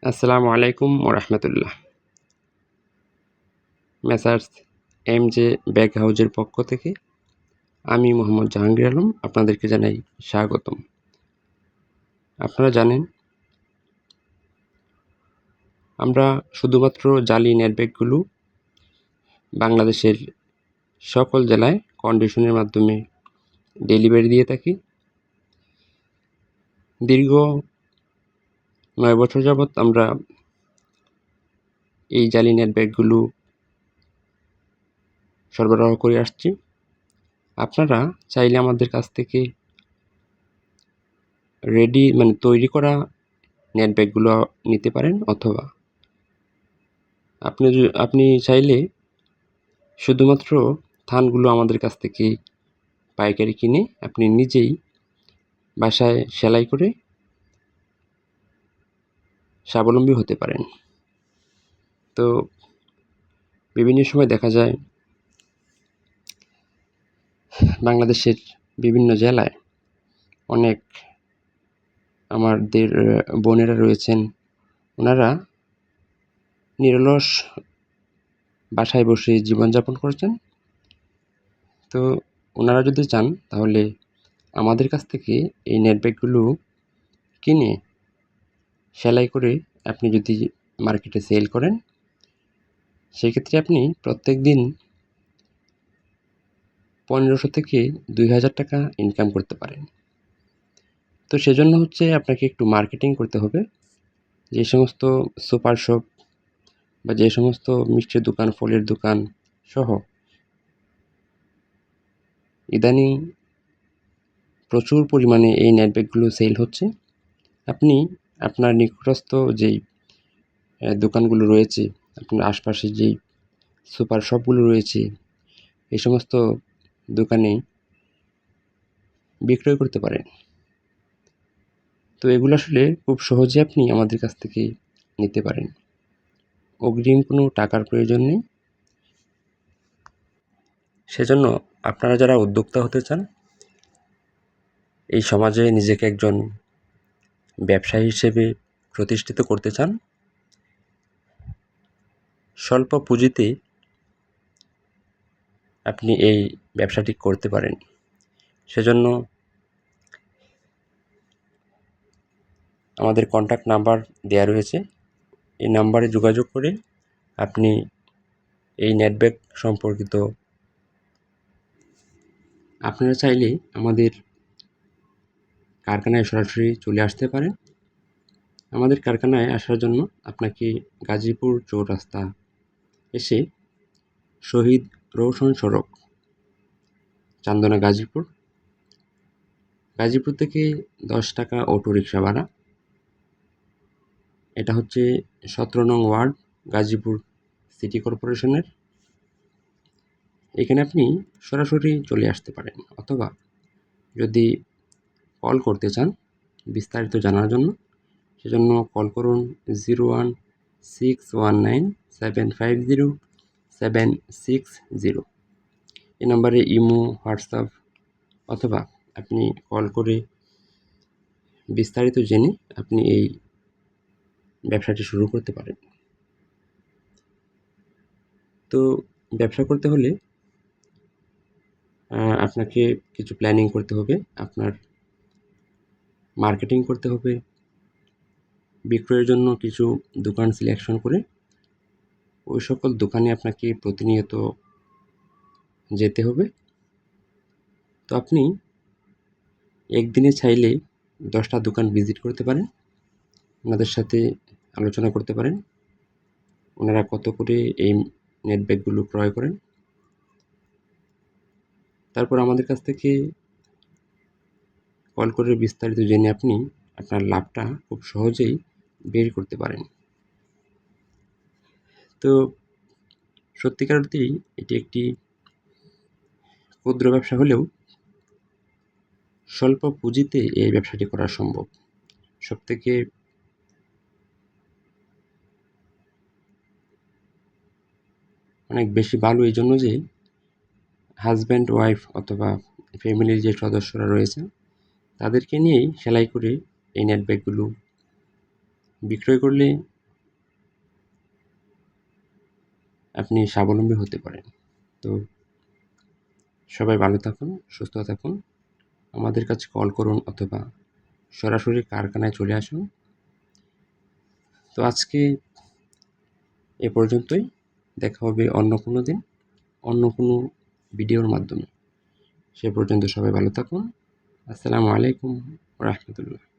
আসসালামু আলাইকুম ওরহমতুল্লাহ। মেসার্স এমজে ব্যাগ হাউজের পক্ষ থেকে আমি মোহাম্মদ জাহাঙ্গীর আলম আপনাদেরকে জানাই স্বাগতম। আপনারা জানেন আমরা শুধুমাত্র জালি নেট ব্যাগগুলো বাংলাদেশের সকল জেলায় কন্ডিশনের মাধ্যমে ডেলিভারি দিয়ে থাকি। দীর্ঘ 9 বছর যাবৎ আমরা এই জালি নেট ব্যাগগুলো সরবরাহ করে আসছি। আপনারা চাইলে আমাদের কাছ থেকে তৈরি করা নেট ব্যাগগুলো নিতে পারেন, অথবা আপনি চাইলে শুধুমাত্র থানগুলো আমাদের কাছ থেকে পাইকারি কিনে আপনি নিজেই বাসায় সেলাই করে স্বাবলম্বী হতে পারেন। তো বিভিন্ন সময় দেখা যায় বাংলাদেশের বিভিন্ন জেলায় অনেক আমাদের বোনেরা রয়েছেন, ওনারা নিরলস বাসায় বসে জীবনযাপন করছেন। তো ওনারা যদি চান তাহলে আমাদের কাছ থেকে এই নেট ব্যাগগুলো কিনে সেলাই করে আপনি যদি মার্কেটে সেল করেন, সেক্ষেত্রে আপনি প্রত্যেক দিন 1500 থেকে 2000 টাকা ইনকাম করতে পারেন। তো সেজন্য আপনাকে একটু মার্কেটিং করতে হবে। যে সমস্ত সুপার শপ বা যে সমস্ত মিষ্টির দোকান, ফলের দোকান সহ ইদানিং প্রচুর পরিমাণে এই নেট ব্যাগগুলো সেল হচ্ছে, আপনি আপনার নিকটস্থ যেই দোকানগুলো রয়েছে, আপনার আশপাশে যেই সুপার শপগুলো রয়েছে, এই সমস্ত দোকানে বিক্রয় করতে পারেন। তো এগুলো আসলে খুব সহজে আপনি আমাদের কাছ থেকে নিতে পারেন। অগ্রিম কোনো টাকার প্রয়োজন নেই। সেজন্য আপনারা যারা উদ্যোক্তা হতে চান, এই সমাজে নিজেকে একজন ব্যবসায়ী হিসেবে প্রতিষ্ঠিত করতে চান, স্বল্প পুঁজিতে আপনি এই ব্যবসাটি করতে পারেন। সেজন্য আমাদের কন্ট্যাক্ট নাম্বার দেয়া রয়েছে। এই নাম্বারে যোগাযোগ করে আপনি এই নেট ব্যাগ সম্পর্কিত আপনারা চাইলে আমাদের কারখানায় সরাসরি চলে আসতে পারেন। আমাদের কারখানায় আসার জন্য আপনাকে গাজীপুর চৌরাস্তা এসে শহীদ রওশন সড়ক, চান্দনা গাজীপুর থেকে 10 টাকা অটো রিক্সা ভাড়া। এটা 17 নং ওয়ার্ড, গাজীপুর সিটি কর্পোরেশনের। এখানে আপনি সরাসরি চলে আসতে পারেন, অথবা যদি কল করতে চান বিস্তারিত জানার জন্য, সেজন্য কল করুন 0161750760। এই নম্বরে ইমো, হোয়াটসঅ্যাপ অথবা আপনি কল করে বিস্তারিত জেনে আপনি এই ব্যবসাটি শুরু করতে পারেন। তো ব্যবসা করতে হলে আপনাকে কিছু প্ল্যানিং করতে হবে, আপনার মার্কেটিং করতে হবে, বিক্রয়ের জন্য কিছু দোকান সিলেকশন করে ওই সকল দোকানে আপনাকে প্রতিনিয়ত যেতে হবে। তো আপনি একদিনে চাইলে 10টা দোকান ভিজিট করতে পারেন, ওনাদের সাথে আলোচনা করতে পারেন ওনারা কত করে এই নেট ব্যাগগুলো ক্রয় করেন। তারপর আমাদের কাছ থেকে কল করে বিস্তারিত জেনে আপনি আপনার লাভটা খুব সহজেই বের করতে পারেন। তো সত্যিকার অর্থেই এটি একটি ক্ষুদ্র ব্যবসা হলেও স্বল্প পুঁজিতে এই ব্যবসাটি করা সম্ভব। সবথেকে অনেক বেশি ভালো এই জন্য যে হাজব্যান্ড ওয়াইফ অথবা ফ্যামিলির যে সদস্যরা রয়েছে তাদেরকে নিয়েই সেলাই করে এই নেট ব্যাগগুলো বিক্রয় করলে আপনি স্বাবলম্বী হতে পারেন। তো সবাই ভালো থাকুন, সুস্থ থাকুন। আমাদের কাছে কল করুন অথবা সরাসরি কারখানায় চলে আসুন। তো আজকে এ পর্যন্তই। দেখা হবে অন্য কোনো দিন, অন্য কোনো ভিডিওর মাধ্যমে। সে পর্যন্ত সবাই ভালো থাকুন। আসসালামু আলাইকুম ওয়া রাহমাতুল্লাহ।